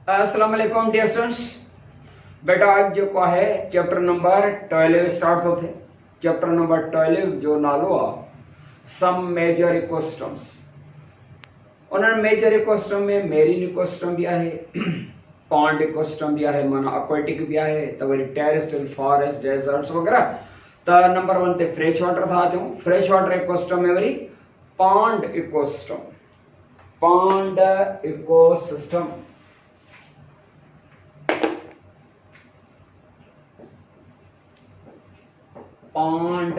अस्सलाम वालेकुम dear students. बेटा आज जो को है चैप्टर नंबर 12 स्टार्ट होते। चैप्टर नंबर 12 जो नालो आ सम मेजर इकोसिस्टम्स। उन्हनि मेजर इकोसिस्टम में मेरीन इकोसिस्टम भी आहे, पॉन्ड इकोसिस्टम भी आहे, माना एक्वेटिक भी आहे, त वरी टेरेस्ट्रियल फॉरेस्ट डेजर्ट्स वगैरह। त नंबर 1 ते फ्रेश वाटर था अचूं। फ्रेश वाटर इकोसिस्टम में worry pond ecosystem. Pond ecosystem pond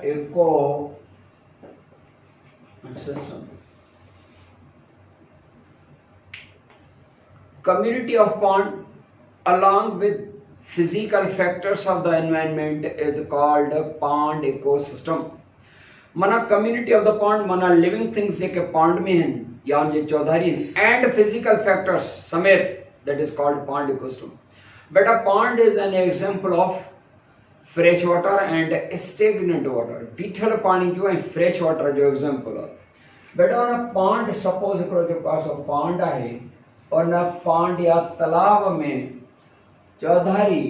ecosystem. Community of pond along with physical factors of the environment is called pond ecosystem. मना community of the pond मना living things जेके pond में हैं या उनके चौधारी and physical factors समेत, that is called pond ecosystem. बेटा pond is an example of fresh water and stagnant water. बीठल पानी जो है फ्रेश वाटर जो एग्जांपल है। बेटा ना पॉन्ड सपोज करो जो पास पॉन्ड है और ना पॉन्ड या तालाब में चौधारी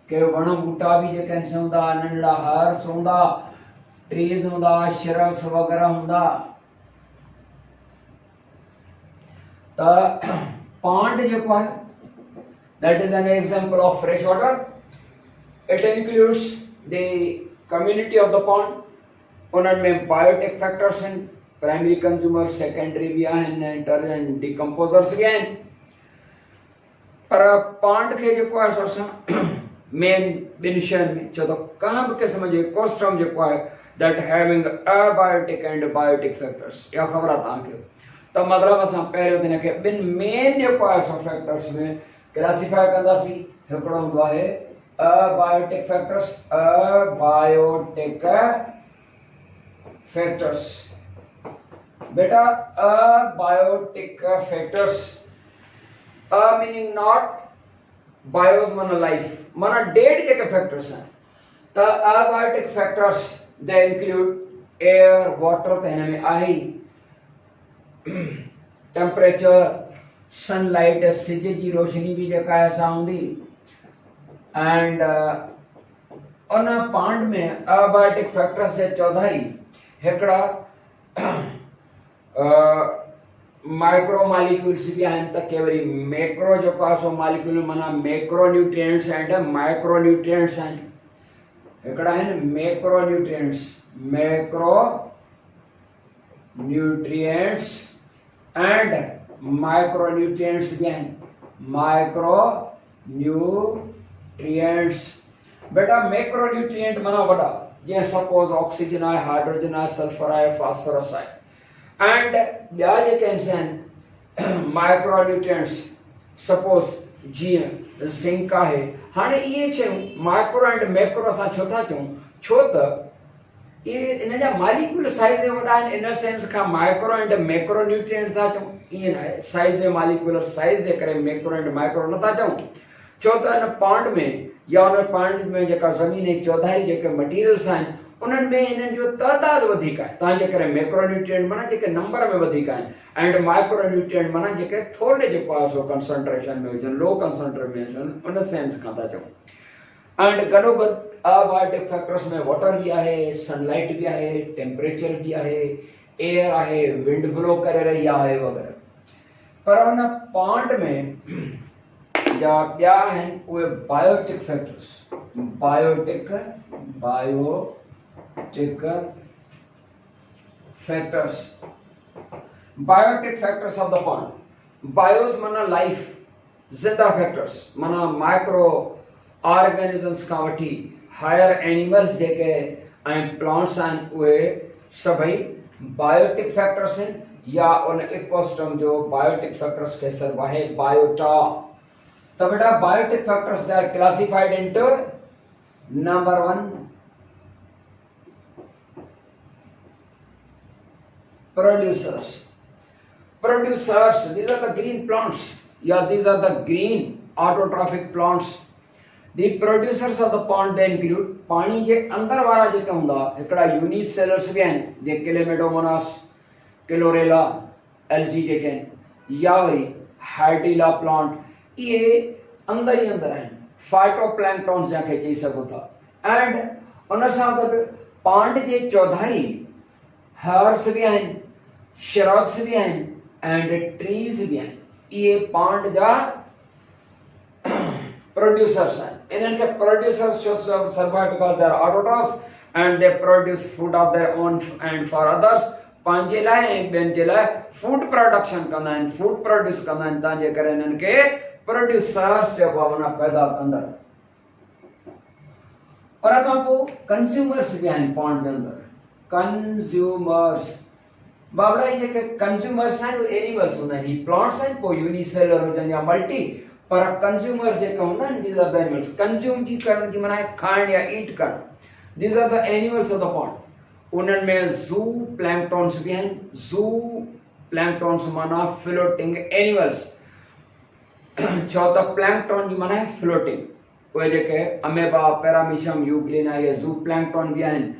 के वण बूटा भी जेके हूंदा, नंढड़ा हर्ब्स हूंदा, ट्रीज हूंदा, श्रब्स वगैरह हूंदा। त पॉन्ड जो है that is an example of fresh water. It includes the community of the pond. उनमें biotic factors हैं, primary consumer, secondary भी हैं, enter and decomposers भी हैं। पर pond के जो है सोचना main definition में जो तो कहाँ के समझे इकोसिस्टम जो है that having abiotic and biotic factors। या खबर आता है तो मतलब असां पहले दिन के बिन main जो है factors में क्लासिफाई कंदासी। हिकिड़ो हूंदो आहे अबायोटिक फैक्टर्स। अबायोटिक फैक्टर्स बेटा abiotic factors meaning not BIOS माना लाइफ माना डेड जेके फैक्टर्स हैं। त abiotic factors they include air water त हिन में आहे, टेम्परेचर, सनलाइट सिज जी रोशनी भी जेका ऐसा होंगी एंड उन पॉन्ड में अबायोटिक फैक्टर्स से चौधारी हिकड़ा माइक्रो मॉलिक्यूल्स भी आहिनि त के वरी मैक्रो जो का सो मॉलिक्यूल माना macro nutrients and micro nutrients आहिनि। हिकड़ा आहिनि मैक्रो न्यूट्रिएंट्स एंड माइक्रोन्यूट्रिएंट्स भी हैं। माइक्रोन्यूट्रिएंट्स बेटा मैक्रोन्यूट्रिएंट माना वड़ा जे सपोज ऑक्सीजन है, हाइड्रोजन है, सल्फर है, फास्फोरस है एंड ॿिया जेके आहिनि माइक्रोन्यूट्रिएंट्स सपोज जीअं जिंक है। हाणे इहे शयूं माइक्रो एंड मैक्रो असां छो था चऊं, छो त ये इन जा मॉलिक्यूल साइज वॾा आहिनि। In sense Khan micro and macro nutrient था चऊं, ईअं आहे साइज मॉलिक्यूलर साइज जे करे मैक्रो एंड माइक्रो नथा चऊं। छो त इन पॉन्ड में या उन पॉन्ड में जेका ज़मीन जी चौधारी जेके मटीरियल्स आहिनि उन्हनि में इन्हनि जो तइदाद वधीक आहे, तंहिंजे करे मैक्रो न्यूट्रिएंट माना जेके नंबर में वधीक आहिनि एंड माइक्रो न्यूट्रिएंट माना जेके थोरे जेको आहे सो कंसंट्रेशन में हुजनि, लो कंसंट्रेशन में, उन सेंस खां था चऊं। एंड गॾो गॾु अबायोटिक फैक्टर्स में वाटर भी आहे, सनलाइट भी आहे, टेम्परेचर भी आहे, एयर आहे, विंड ब्लो करे रही आहे वगैरह। पर उन पॉन्ड में या ॿिया आहिनि उहे biotic factors. Biotic factors of the pond. Bios माना लाइफ, जिंदा फैक्टर्स माना माइक्रो ऑर्गेनिजम्स का वठी हायर एनिमल्स जेके ऐं प्लांट्स आहिनि उहे सभई बायोटिक फैक्टर्स आहिनि या उन इकोसिस्टम जो बायोटिक फैक्टर्स खे सर्व आहे बायोटा। त बेटा biotic factors they are classified into number 1 producers, these are the green plants, yeah, these are the green autotrophic plants. The producers of the pond they include पानी जे अंदर वाला जेके हुंदा हिकड़ा यूनिसेलर्स भी आहिनि जे क्लेमेडोमोनास, क्लोरेला एल्गी जेके आहिनि या वरी हाइड्रीला प्लांट, इहे अंदर ही अंदर आहिनि, फाइटोप्लैंक्टॉन्स जंहिंखे चई सघो था। एंड उन सां गॾु पांड जे चौधारी हर्ब्स भी आहिनि, श्रब्स भी आहिनि एंड ट्रीज भी आहिनि। इहे पांड जा प्रोड्यूसर्स आहिनि। इन्हनि खे प्रोड्यूसर्स छो survive because they are autotrophs and they produce food of their own and for others. पंहिंजे लाइ ऐं ॿियनि जे लाइ फूड प्रोडक्शन कंदा आहिनि, फूड प्रोड्यूस कंदा आहिनि, तंहिंजे करे इन्हनि खे प्रोड्यूसर्स चइबो आहे, माना पैदा कंदड़। उन खां पोइ कंज्यूमर्स भी आहिनि पांड जे अंदरि, कंज्यूमर्स। बाबड़ा ये जेके कंज्यूमर्स आहिनि उहे एनिमल्स हूंदा आहिनि, ही प्लांट्स आहिनि, पोइ यूनिसेलर हुजनि या मल्टी, पर कंज्यूमर्स जेके हूंदा आहिनि these are the animals. Consume जी करण जी माना आहे खाइण या ईट करण। These are the animals of the pond. उन्हनि में ज़ू प्लैंक्टॉन्स भी आहिनि। ज़ू प्लैंक्टॉन्स माना फ्लोटिंग एनिमल्स। छो त प्लैंक्टॉन जी माना आहे फ्लोटिंग। उहे जेके अमेबा, पैरामीशियम, यूग्लिना, ये ज़ू प्लैंक्टॉन भी आहिनि।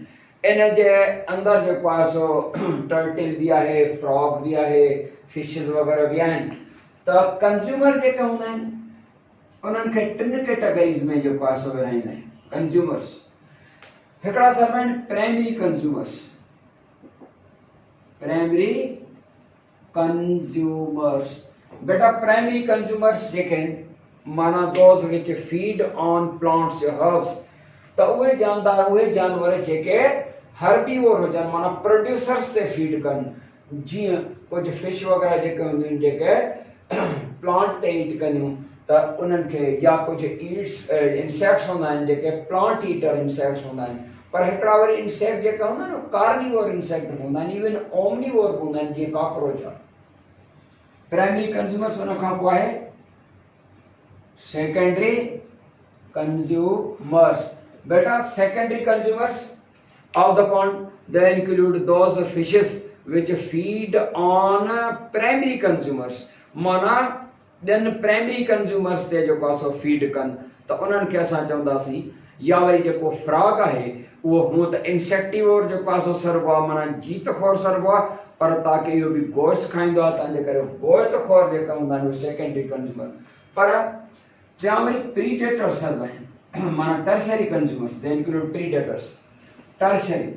इन जे अंदरि जेको आहे सो टर्टिल भी आहे, फ्रॉग भी आहे, फिशिस वग़ैरह भी आहिनि। त कंज्यूमर जेके हूंदा आहिनि उन्हनि खे टिनि कैटेगरीज़ में जेको आहे सो विरहाईंदा आहिनि कंज्यूमर्स। हिकिड़ा सर्व आहिनि प्राइमरी कंज्यूमर्स। प्राइमरी कंज्यूमर्स बेटा, प्राइमरी कंज्यूमर्स जेके आहिनि माना those which feed on plants herbs. त उहे जानवर जेके हर्बीवोर हुजनि, माना प्रोड्यूसर्स ते फीड कनि। जीअं कुझु फिश वग़ैरह जेके हूंदियूं आहिनि जेके प्लांट ते ईट कंदियूं, त उन्हनि खे या कुझु ईट्स इंसेक्ट्स हूंदा आहिनि जेके प्लांट ईटर इंसेक्ट्स हूंदा आहिनि। पर हिकिड़ा वरी इंसेक्ट जेके हूंदा आहिनि कार्निवोर इंसेक्ट हूंदा आहिनि, इवन ओमनीवोर बि हूंदा आहिनि, जीअं कॉकरोच आहे। Primary consumers. उन खां पोइ आहे सेकेंडरी कंज्यूमर्स। बेटा, secondary consumers of the pond, they include those fishes which feed on primary consumers। माना ॿियनि प्राइमरी कंज्यूमर्स ते जेको आहे सो फीड कनि, त उन्हनि खे असां चवंदासीं। या वरी जेको फ्रॉग आहे उहो हूअं त इंसेक्टिवोर जेको आहे सो सर्व आहे, माना जीतखोर सर्व आहे, पर ताकि इहो बि गोश्त खाईंदो आहे, तंहिंजे करे गोश्तखोर जेके हूंदा आहिनि उहे सेकेंडरी कंज्यूमर। पर चयां वरी प्रीडेटर्स सर्व आहिनि, माना tertiary consumers. They include predators. Tertiary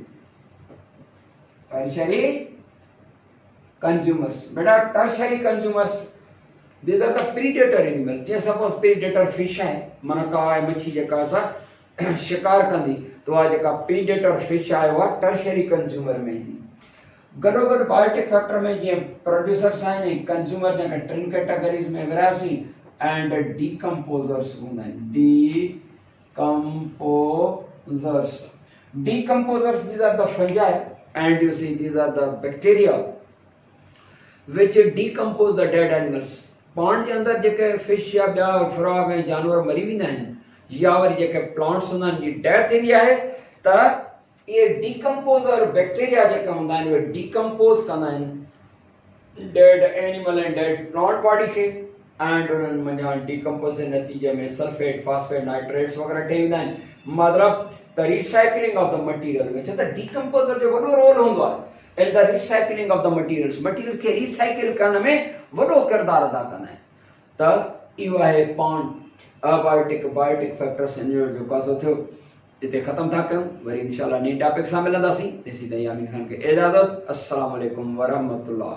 consumers। बेटा, tertiary consumers these are the predator animal। J suppose predator fish आहे, माना का आहे मच्छी जेका असां शिकार कंदी, तो आहे जेका प्रीडेटर फिश आहे उहा टर्शरी कंज्यूमर में ईंदी। गॾोगॾु बायोटिक फैक्टर में जीअं प्रोड्यूसर्स आहिनि, कंज्यूमर जंहिंखे टिनि कैटेगरीज़ में विरहासीं, एंड डीकम्पोज़र्स हूंदा आहिनि। Decomposers, these are the fungi and you see these are the bacteria which decompose the dead animals। पांड जे अंदरि जेके फिश या ॿिया फ्रॉग ऐं जानवर मरी वेंदा आहिनि, या वरी जेके प्लांट्स हूंदा आहिनि जी डेथ थींदी आहे, त इहे डीकम्पोज़र बैक्टीरिया जेके हूंदा आहिनि उहे डीकम्पोज़ कंदा आहिनि डेड एनिमल ऐं डेड प्लांट बॉडी खे। एंड उन्हनि मंझां डीकम्पोज़ जे नतीजे में सल्फेट, फास्फेट, नाइट्रेट्स वग़ैरह ठही वेंदा आहिनि। मतिलबु the recycling of the material, which is the decomposer जो वॾो रोल हूंदो आहे in the recycling of the materials। Material खे रिसाइकिल करण में वॾो किरदारु अदा कंदा आहिनि। त इहो आहे पांड बायोटिक फैक्टर्स जो जेको थियो। हिते ख़तमु था कयूं, वरी इंशाल्लाह नई टॉपिक सां मिलंदासीं। तेसीं ताईं आमीन खान खे इजाज़त। अस्सलाम वालेकुम वरहमतुल्लाह।